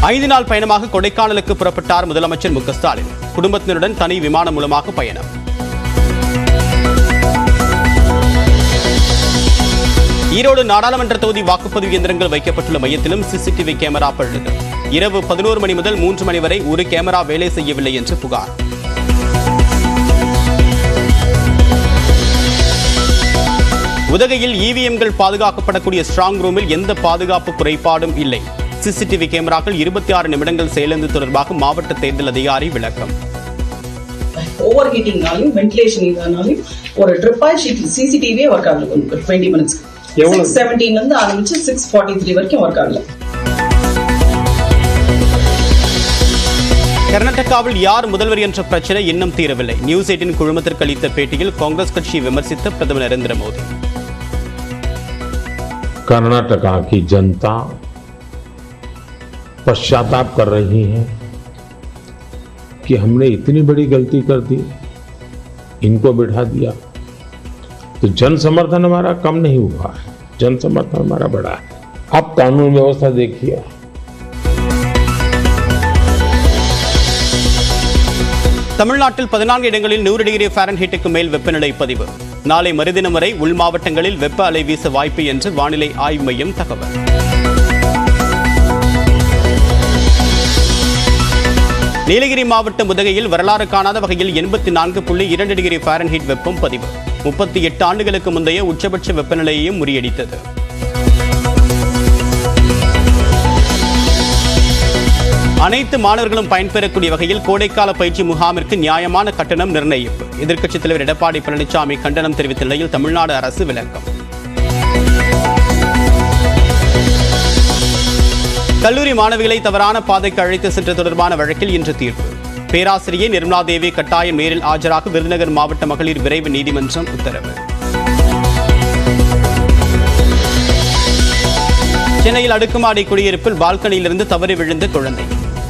5 நாள் பயணமாக கொடைக்கானலுக்கு புறப்பட்டார் முதலமைச்சர் மு க ஸ்டாலின். குடும்பத்தினருடன் தனி விமானம் மூலமாக பயணம். ஈரோடு நாடாளுமன்ற தொகுதி வாக்குப்பதிவு இயந்திரங்கள் வைக்கப்பட்டுள்ள மையத்திலும் சிசிடிவி கேமரா பழுது. இரவு 11 மணி முதல் 3 மணி வரை ஒரு கேமரா வேலை செய்யவில்லை என்று புகார். உதகையில் இவிஎம்கள் பாதுகாக்கப்படக்கூடிய ஸ்ட்ராங் ரூமில் எந்த பாதுகாப்பு குறைபாடும் இல்லை. சிசிடிவி கேமராக்கள் 26 நிமிடங்கள் செயலிழந்து தொடர்பாக மாவட்ட தேர்தல் அதிகாரி விளக்கம். ஓவர் ஹீட்டிங்னாலும் வென்டிலேஷனாலும் ஒரு ட்ரிப்பாய் சிசிடிவியே ஒர்க் ஆகல. 20 மினிட்ஸ் 6:17 இருந்து ஆரம்பிச்சு 6:43 வரைக்கும் ஒர்க் ஆகல. கர்நாடகாவில் யார் முதல்வர் என்ற பிரச்சனை இன்னும் தீரவில்லை. நியூஸ் 18 குழுமத்திற்கு அளித்த பேட்டியில் காங்கிரஸ் கட்சியை விமர்சித்த பிரதமர் நரேந்திர மோடி. कर्नाटका की जनता पश्चाताप कर रही है कि हमने इतनी बड़ी गलती कर दी, इनको बिठा दिया। तो जन समर्थन हमारा कम नहीं हुआ है, जन समर्थन हमारा बढ़ा है। अब कानून व्यवस्था देखिए। தமிழ்நாட்டில் 14 இடங்களில் 100 டிகிரி ஃபாரன்ஹீட்டுக்கு மேல் வெப்பநிலை பதிவு. நாளை மறுதினம் வரை உள் மாவட்டங்களில் வெப்ப அலை வீச வாய்ப்பு என்று வானிலை ஆய்வு மையம் தகவல். நீலகிரி மாவட்டம் உதகையில் வரலாறு காணாத வகையில் 84.2 டிகிரி ஃபாரன்ஹீட் வெப்பம் பதிவு. 38 ஆண்டுகளுக்கு முந்தைய உச்சபட்ச வெப்பநிலையையும் முறியடித்தது. அனைத்து மாணவர்களும் பயன்பெறக்கூடிய வகையில் கோடைக்கால பயிற்சி முகாமிற்கு நியாயமான கட்டணம் நிர்ணயிப்பு. எதிர்க்கட்சித் தலைவர் எடப்பாடி பழனிசாமி கண்டனம் தெரிவித்த நிலையில் தமிழ்நாடு அரசு விளக்கம். கல்லூரி மாணவிகளை தவறான பாதைக்கு அழைத்து சென்ற தொடர்பான வழக்கில் இன்று தீர்ப்பு. பேராசிரியை நிர்மலா தேவி கட்டாயம் நேரில் ஆஜராக விருதுநகர் மாவட்ட மகளிர் விரைவு நீதிமன்றம் உத்தரவு. சென்னையில் அடுக்குமாடி குடியிருப்பில் பால்கனியிலிருந்து தவறி விழுந்த குழந்தை.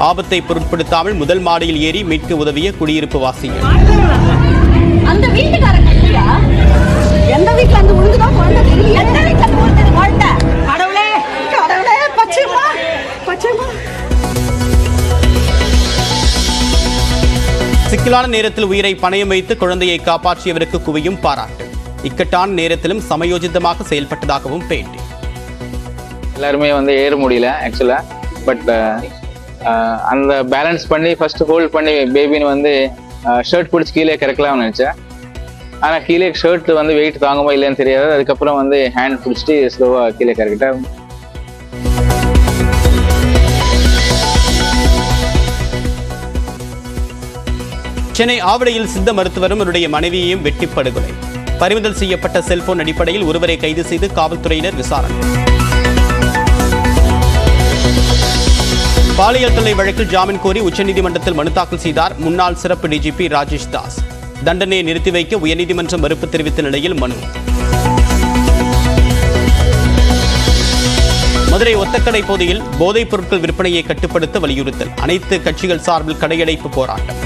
ஆபத்தை பொருட்படுத்தாமல் முதல் மாடியில் ஏறி மீட்க உதவிய குடியிருப்பு வாசிகள். சிக்கலான நேரத்தில் உயிரை பணயம் வைத்து குழந்தையை காப்பாற்றியவருக்கு குவியும் பாராட்டு. இக்கட்டான நேரத்திலும் சமயோஜிதமாக செயல்பட்டதாகவும் பேட்டி. எல்லாருமே ஏற முடியல ஆக்சுவலா. பட் அந்த பேலன்ஸ் பண்ணி ஃபர்ஸ்ட் ஹோல்ட் பண்ணி பேபின்னு ஷர்ட் பிடிச்சி கீழே கிறக்கலாம்னு நினைச்சேன். ஆனால் கீழே ஷர்ட் வெயிட் தாங்குமா இல்லைன்னு தெரியாது. அதுக்கப்புறம் ஹேண்ட் பிடிச்சிட்டு ஸ்லோவா கீழே கிறக்கிட்டேன். சென்னை ஆவடியில் சித்த மருத்துவரும் அவருடைய மனைவியையும் வெட்டி படுகொலை. பறிமுதல் செய்யப்பட்ட செல்போன் அடிப்படையில் ஒருவரை கைது செய்து காவல்துறையினர் விசாரணை. பாலியல் தொல்லை வழக்கில் ஜாமீன் கோரி உச்சநீதிமன்றத்தில் மனு தாக்கல் செய்தார் முன்னாள் சிறப்பு டிஜிபி ராஜேஷ் தாஸ். தண்டனையை நிறுத்தி வைக்க உயர்நீதிமன்றம் மறுப்பு தெரிவித்த நிலையில் மனு. மதுரை ஒத்தக்கடை பகுதியில் போதைப் பொருட்கள் விற்பனையை கட்டுப்படுத்த வலியுறுத்தல். அனைத்து கட்சிகள் சார்பில் கடையடைப்பு போராட்டம்.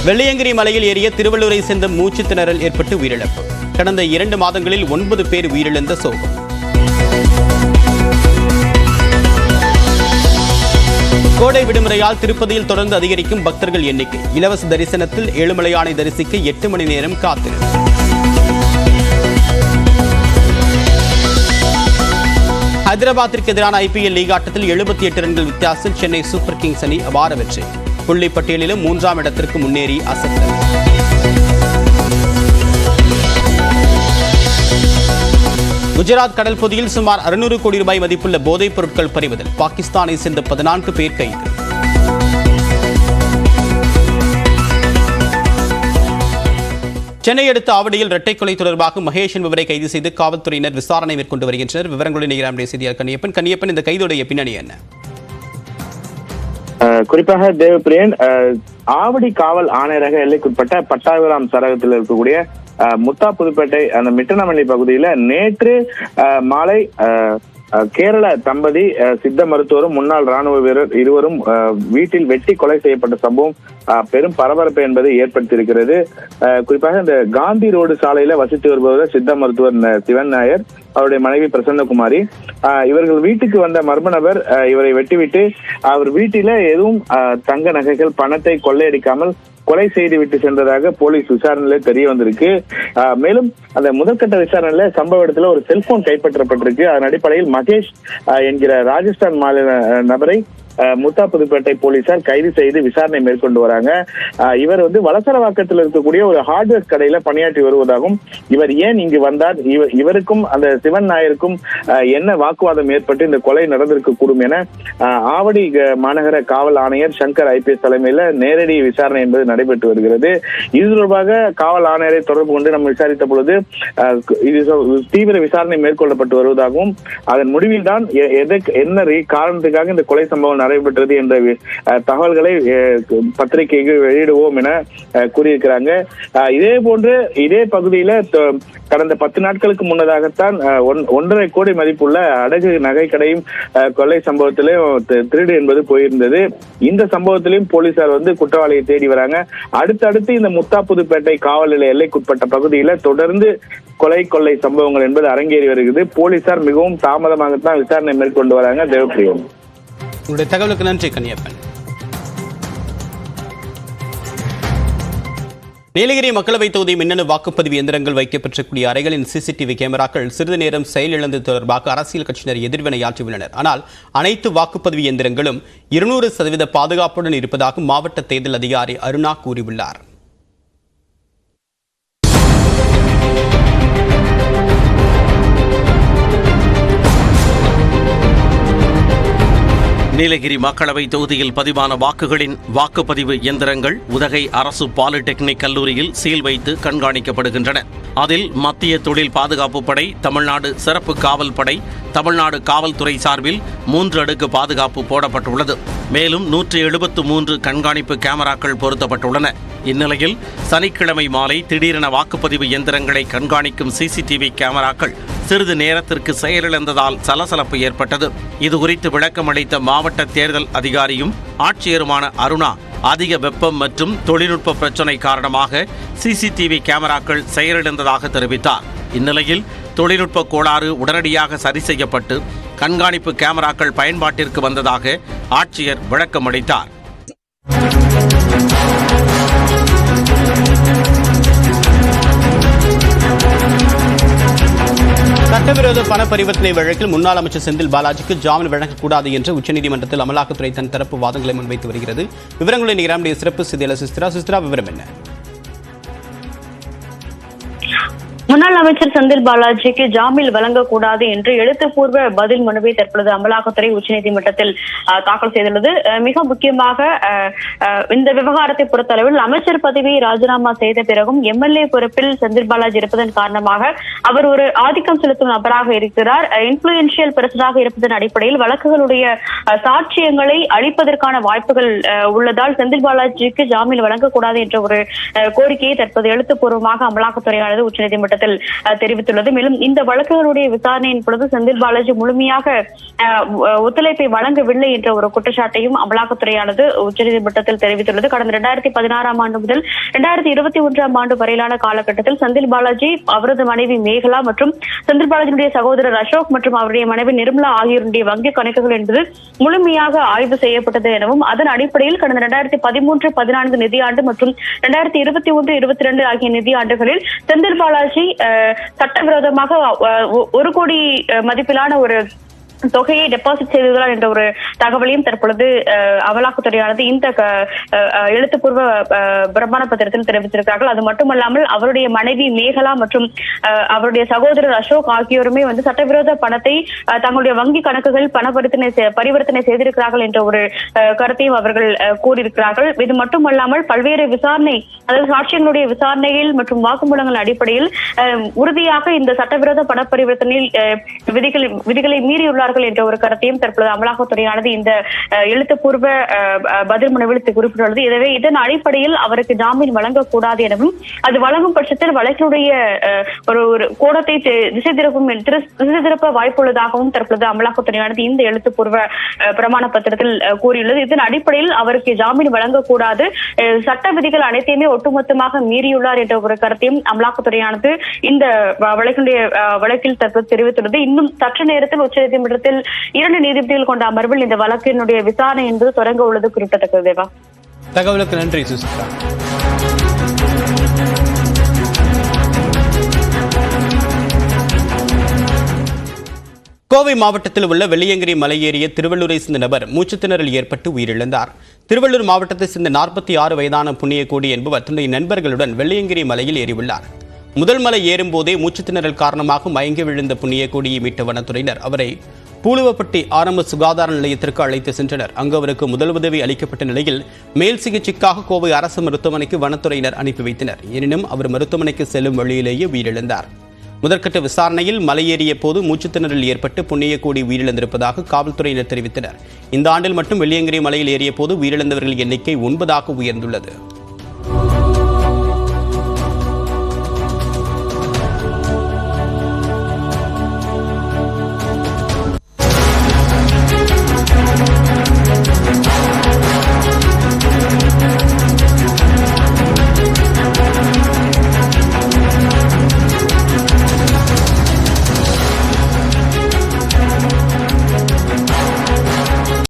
வெள்ளியங்கிரி மலையில் ஏறிய திருவள்ளூரை சேர்ந்த மூச்சு திணறல் ஏற்பட்டு உயிரிழப்பு. கடந்த 2 மாதங்களில் 9 பேர் உயிரிழந்த சோகம். கோடை விடுமுறையால் திருப்பதியில் தொடர்ந்து அதிகரிக்கும் பக்தர்கள் எண்ணிக்கை. இலவச தரிசனத்தில் ஏழுமலையானை தரிசிக்க 8 மணி நேரம் காத்திருப்பு. ஹைதராபாத்திற்கு எதிரான IPL லீக் ஆட்டத்தில் 78 ரன்கள் வித்தியாசத்தில் சென்னை சூப்பர் கிங்ஸ் அணி அபார வெற்றி. புள்ளி பட்டியலிலும் 3ஆம் இடத்திற்கு முன்னேறி அசத்தல். குஜராத் கடல் பகுதியில் சுமார் 600 கோடி ரூபாய் மதிப்புள்ள போதைப் பொருட்கள் பறிமுதல். பாகிஸ்தானை சேர்ந்த 14 பேர் கைது. சென்னை அடுத்த ஆவடியில் இரட்டை கொலை தொடர்பாக மகேஷ் என்பவரை கைது செய்து காவல்துறையினர் விசாரணை மேற்கொண்டு வருகின்றனர். விவரங்களுடன் நிகழ்ச்சிய செய்தியாளர் கன்னியப்பன். கன்னியப்பன், இந்த கைதுடைய பின்னணி என்ன? குறிப்பாக தேவப்பிரியன், ஆவடி காவல் ஆணையரக எல்லைக்குட்பட்ட பட்டாபிராம் சரகத்தில் இருக்கக்கூடிய முத்தா புதுப்பேட்டை அந்த மிட்டனமல்லி பகுதியில நேற்று மாலை கேரள தம்பதி சித்த மருத்துவரும் முன்னாள் ராணுவ வீரர் இருவரும் வீட்டில் வெட்டி கொலை செய்யப்பட்ட சம்பவம் பெரும் பரபரப்பு என்பதை ஏற்படுத்தியிருக்கிறது. குறிப்பாக இந்த காந்தி ரோடு சாலையில வசித்து வருபவர் சித்த மருத்துவர் சிவன் நாயர். அவருடைய மனைவி பிரசன்னகுமாரி. இவர்கள் வீட்டுக்கு வந்த மர்ம நபர் இவரை வெட்டிவிட்டு அவர் வீட்டில எதுவும் தங்க நகைகள் பணத்தை கொள்ளையடிக்காமல் கொலை செய்து விட்டு சென்றதாக போலீஸ் விசாரணையில தெரிய வந்திருக்கு. மேலும் அந்த முதற்கட்ட விசாரணையில சம்பவ இடத்துல ஒரு செல்போன் கைப்பற்றப்பட்டிருக்கு. அதன் அடிப்படையில் மகேஷ் என்கிற ராஜஸ்தான் மாநில நபரை முத்தா புதுப்பேட்டை போலீசார் கைது செய்து விசாரணை மேற்கொண்டு வராங்க. இவர் வலசரவாக்கத்தில் இருக்கக்கூடிய ஒரு ஹார்ட்வேர் கடையில பணியாற்றி வருவதாகவும், இவர் ஏன் இங்கு வந்தார், இவருக்கும் அந்த சிவன் நாயருக்கும் என்ன வாக்குவாதம் ஏற்பட்டு இந்த கொலை நடந்திருக்க கூடும் என ஆவடி மாநகர காவல் ஆணையர் சங்கர் IPS தலைமையில நேரடி விசாரணை என்பது நடைபெற்று வருகிறது. இது தொடர்பாக காவல் ஆணையரை தொடர்பு கொண்டு நம்ம விசாரித்த பொழுது இது தீவிர விசாரணை மேற்கொள்ளப்பட்டு வருவதாகவும், அதன் முடிவில் தான் என்ன காரணத்துக்காக இந்த கொலை சம்பவம் நடைபெற்றது என்ற தகவல்களை பத்திரிகைக்கு வெளியிடுவோம் என கூறியிருக்கிறாங்க. இதே போன்று இதே பகுதியில கடந்த 10 நாட்களுக்கு முன்னதாகத்தான் 1.5 கோடி மதிப்புள்ள அடகு நகை கடையும் கொள்ளை சம்பவத்திலும் திருடு என்பது போயிருந்தது. இந்த சம்பவத்திலையும் போலீசார் குற்றவாளியை தேடி வராங்க. அடுத்தடுத்து இந்த முத்தா புதுப்பேட்டை காவல் நிலைய எல்லைக்குட்பட்ட பகுதியில தொடர்ந்து கொள்ளை சம்பவங்கள் என்பது அரங்கேறி வருகிறது. போலீசார் மிகவும் தாமதமாகத்தான் விசாரணை மேற்கொண்டு வராங்க. தேவப்பிரியம், உங்களுடைய தகவலுக்கு நன்றி கன்னியப்பன். நீலகிரி மக்களவைத் தொகுதி மின்னணு வாக்குப்பதிவு எந்திரங்கள் வைக்கப்பட்டிருக்கூடிய அறைகளின் CCTV கேமராக்கள் சிறிது நேரம் செயலிழந்தது தொடர்பாக அரசியல் கட்சியினர் எதிர்வினையாற்றியுள்ளனர். ஆனால் அனைத்து வாக்குப்பதிவு எந்திரங்களும் 200% பாதுகாப்புடன் இருப்பதாக மாவட்ட தேர்தல் அதிகாரி அருணா கூறியுள்ளார். நீலகிரி மக்களவை தொகுதியில் பதிவான வாக்குகளின் வாக்குப்பதிவு இயந்திரங்கள் உதகை அரசு பாலிடெக்னிக் கல்லூரியில் சீல் வைத்து கண்காணிக்கப்படுகின்றன. அதில் மத்திய தொழில் பாதுகாப்பு படை, தமிழ்நாடு சிறப்பு காவல் படை, தமிழ்நாடு காவல்துறை சார்பில் 3 அடுக்கு பாதுகாப்பு போடப்பட்டுள்ளது. மேலும் 173 கண்காணிப்பு கேமராக்கள் பொருத்தப்பட்டுள்ளன. இந்நிலையில் சனிக்கிழமை மாலை திடீரென வாக்குப்பதிவு இயந்திரங்களை கண்காணிக்கும் CCTV கேமராக்கள் சிறிது நேரத்திற்கு செயலிழந்ததால் சலசலப்பு ஏற்பட்டது. இதுகுறித்து விளக்கம் அளித்த மாவட்ட தேர்தல் அதிகாரியும் ஆட்சியருமான அருணா, அதிக வெப்பம் மற்றும் தொழில்நுட்ப பிரச்சினை காரணமாக CCTV கேமராக்கள் செயலிழந்ததாக தெரிவித்தார். இந்நிலையில் தொழில்நுட்ப கோளாறு உடனடியாக சரி செய்யப்பட்டு கண்காணிப்பு கேமராக்கள் பயன்பாட்டிற்கு வந்ததாக ஆட்சியர் விளக்கம் அளித்தார். சட்டவிரோத பண பரிவர்த்தனை வழக்கில் முன்னாள் அமைச்சர் செந்தில் பாலாஜிக்கு ஜாமீன் வழங்கக்கூடாது என்று உச்சநீதிமன்றத்தில் அமலாக்கத்துறை தன் தரப்பு வாதங்களை முன்வைத்து வருகிறது. விவரங்களை நிகராமுடைய சிறப்பு செய்தியாளர் சிஸ்திரா விவரம் என்ன? முன்னாள் அமைச்சர் செந்தில் பாலாஜிக்கு ஜாமீன் வழங்கக்கூடாது என்று எழுத்துப்பூர்வ பதில் மனுவை தற்பொழுது அமலாக்கத்துறை உச்சநீதிமன்றத்தில் தாக்கல் செய்துள்ளது. மிக முக்கியமாக இந்த விவகாரத்தை பொறுத்தளவில் அமைச்சர் பதவியை ராஜினாமா செய்த பிறகும் MLA பொறுப்பில் செந்தில் பாலாஜி இருப்பதன் காரணமாக அவர் ஒரு ஆதிக்கம் செலுத்தும் நபராக இருக்கிறார். இன்ஃபுளுன்ஷியல் பர்சனாக இருப்பதன் அடிப்படையில் வழக்குகளுடைய சாட்சியங்களை அளிப்பதற்கான வாய்ப்புகள் உள்ளதால் செந்தில் பாலாஜிக்கு ஜாமீன் வழங்கக்கூடாது என்ற ஒரு கோரிக்கையை தற்போது எழுத்துப்பூர்வமாக அமலாக்கத்துறையானது உச்சநீதிமன்றத்தில் தெரிவித்துள்ளது. மேலும் இந்த வழக்குகளுடைய விசாரணையின் பொழுது செந்தில் பாலாஜி முழுமையாக ஒத்துழைப்பை வழங்கவில்லை என்ற ஒரு குற்றச்சாட்டையும் அமலாக்கத்துறையானது உச்சநீதிமன்றத்தில் தெரிவித்துள்ளது. கடந்த 2016 ஆண்டு முதல் 2021 ஆண்டு வரையிலான காலகட்டத்தில் செந்தில் பாலாஜி, அவரது மனைவி மேகலா மற்றும் செந்தில் பாலாஜியுடைய சகோதரர் அசோக் மற்றும் அவருடைய மனைவி நிர்மலா ஆகியோருடைய வங்கி கணக்குகள் என்பது முழுமையாக ஆய்வு செய்யப்பட்டது எனவும், அதன் அடிப்படையில் கடந்த 2013-14 நிதியாண்டு மற்றும் 2021-22 ஆகிய நிதியாண்டுகளில் செந்தில் பாலாஜி சட்டவிரோதமாக 1 கோடி மதிப்பிலான ஒரு தொகையை டெபாசிட் செய்துள்ளார் என்ற ஒரு தகவலையும் தற்பொழுது அமலாக்கத்துறையானது இந்த எழுத்துப்பூர்வ பிரமாண பத்திரத்தில் தெரிவித்திருக்கிறார்கள். அது மட்டுமல்லாமல் அவருடைய மனைவி மேகலா மற்றும் அவருடைய சகோதரர் அசோக் ஆகியோருமே சட்டவிரோத பணத்தை தங்களுடைய வங்கி கணக்குகள் பரிவர்த்தனை செய்திருக்கிறார்கள் என்ற ஒரு கருத்தையும் அவர்கள் கூறியிருக்கிறார்கள். இது மட்டுமல்லாமல் பல்வேறு விசாரணை, அதாவது சாட்சியங்களுடைய விசாரணைகள் மற்றும் வாக்குமூலங்கள் அடிப்படையில் உறுதியாக இந்த சட்டவிரோத பண பரிவர்த்தனையில் விதிகளை மீறியுள்ளார் உள்ளார்கள் என்ற ஒரு கருத்தையும் தற்பொழுது அமலாக்கத்துறையானது இந்த எழுத்துப்பூர்வ பதில் மனுவில் குறிப்பிட்டுள்ளது. எனவே இதன் அடிப்படையில் அவருக்கு ஜாமீன் வழங்கக்கூடாது எனவும், அது வழங்கும் பட்சத்தில் வழக்கினுடைய ஒரு கோணத்தை திசை திருப்ப வாய்ப்புள்ளதாகவும் தற்பொழுது அமலாக்கத்துறையானது இந்த எழுத்துப்பூர்வ பிரமாண பத்திரத்தில் கூறியுள்ளது. இதன் அடிப்படையில் அவருக்கு ஜாமீன் வழங்கக்கூடாது, சட்ட விதிகள் அனைத்தையுமே ஒட்டுமொத்தமாக மீறியுள்ளார் என்ற ஒரு கருத்தையும் அமலாக்கத்துறையானது இந்த வழக்கில் தற்போது தெரிவித்துள்ளது. இன்னும் சற்று நேரத்தில் உச்சநீதிமன்றத்தில் 2 நீதிபதிகள் கொண்ட அமர்வில் இந்த வழக்கினுடைய விசாரணை என்பது தொடங்க உள்ளது குறிப்பிடத்தக்கது. தேவா, தகவலுக்கு நன்றி சுசித்ரா. கோவை மாவட்டத்தில் உள்ள வெள்ளியங்கிரி மலை ஏறிய திருவள்ளூரை சேர்ந்த நபர் மூச்சுத்திணறல் ஏற்பட்டு உயிரிழந்தார். திருவள்ளூர் மாவட்டத்தை சேர்ந்த 46 வயதான புண்ணியகோடி என்பவர் தன்னுடைய நண்பர்களுடன் வெள்ளியங்கிரி மலையில் ஏறியுள்ளார். முதல் மலை ஏறும்போதே மூச்சுத்திணறல் காரணமாக மயங்கி விழுந்த புண்ணியகோடியை மீட்ட வனத்துறையினர் அவரை பூலுவப்பட்டி ஆரம்ப சுகாதார நிலையத்திற்கு அழைத்து சென்றனர். அங்கு அவருக்கு முதலுதவி அளிக்கப்பட்ட நிலையில் மேல் சிகிச்சைக்காக கோவை அரசு மருத்துவமனைக்கு வனத்துறையினர் அனுப்பி வைத்தனர். எனினும் அவர் மருத்துவமனைக்கு செல்லும் வழியிலேயே உயிரிழந்தார். முதற்கட்ட விசாரணையில் மலையேறிய போது மூச்சுத்திணறல் ஏற்பட்டு புண்ணியகோடி உயிரிழந்திருப்பதாக காவல்துறையினர் தெரிவித்தனர். இந்த ஆண்டில் மட்டும் வெள்ளியங்கிரி மலையில் ஏறிய போது உயிரிழந்தவர்கள் எண்ணிக்கை 9 உயர்ந்துள்ளது.